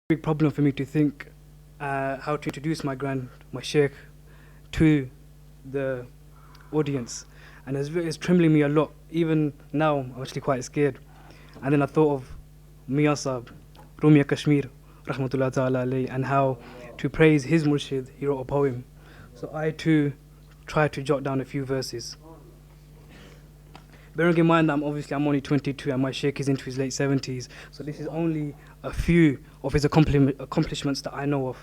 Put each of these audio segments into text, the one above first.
big problem for me to think how to introduce my Sheikh to the audience, and it's trembling me a lot. Even now, I'm actually quite scared. And then I thought of Mian Saab, Rumi Kashmir, rehmatulla, tala, alay, and how to praise His Murshid He wrote a poem. So I too tried to jot down a few verses. Bearing in mind that I'm only 22 and my Sheikh is into his late 70s, so this is only a few of his accomplishments that I know of.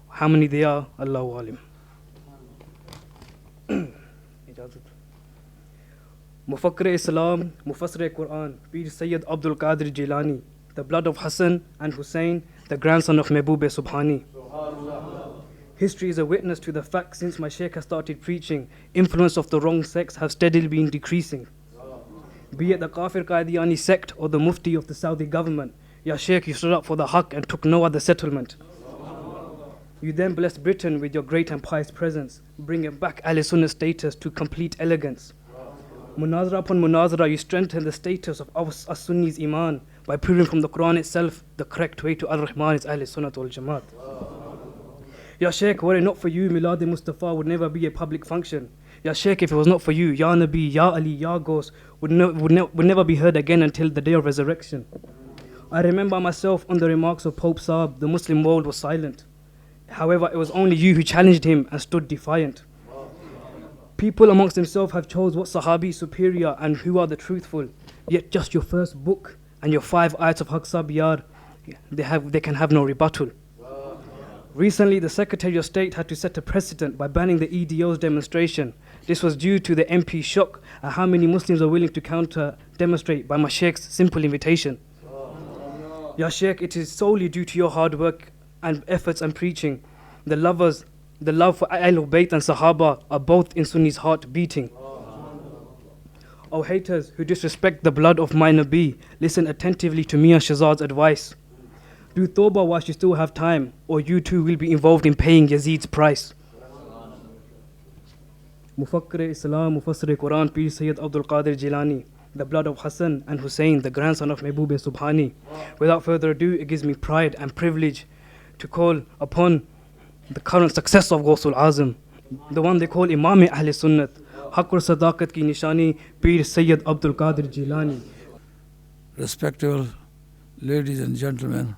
How many they are, Allahu Alim. Muffakir Islam, Muffasir Quran, Syed Abudul Qadri Jilani, the blood of Hasan and Husain, the grandson of Mehboob SUBHANI. History is a witness to the fact since my Sheikh has started preaching, influence of the wrong sects have steadily been decreasing. Be it the Kaffir Qadiyani sect or the Mufti of the Saudi government, Ya Sheikh, you stood up for the haqq and took no other settlement. You then blessed Britain with your great and pious presence, bringing back Ahl Sunnah status to complete elegance. Munazara upon munazara, you strengthened the status of us Sunnis Iman by proving from the Quran itself the correct way to Ar-Rahman is Ahl Sunnah wal Jamaat. Ya Sheikh, were it not for you, Milad Mustafa would never be a public function. Ya Sheikh, if it was not for you, Ya Nabi, Ya Ali, Ya Ghost would never be heard again until the day of resurrection. I remember myself on the remarks of Pope Saab, the Muslim world was silent. However, it was only you who challenged him and stood defiant. People amongst themselves have chose what Sahabi is superior and who are the truthful. Yet just your first book and your 5 ayats of Haqq Sabiyar, they can have no rebuttal. Recently, the Secretary of State had to set a precedent by banning the EDO's demonstration. This was due to the MP's shock at how many Muslims are willing to counter-demonstrate by my Sheikh's simple invitation. Ya Sheikh, it is solely due to your hard work and efforts and preaching. The love for Ahlul Bayt and Sahaba are both in Sunni's heart beating. O haters who disrespect the blood of my Nabi, listen attentively to me and Shahzad's advice. Do tawbah whilst you still have time, or you too will be involved in paying Yazid's price. Muffakir Islam, Muffasir Quran, Syed Abdul Qadir Jilani, the blood of Hasan and Husain, the grandson of Mehboob SUBHANI. Without further ado, it gives me pride and privilege to call upon the current successor of Ghawsul Azam, the one they call Imam Ahl Sunnat, Haqq Sadaqat ki Nishani, Pir Sayyid Abdul Qadir Jilani. Respectable ladies and gentlemen,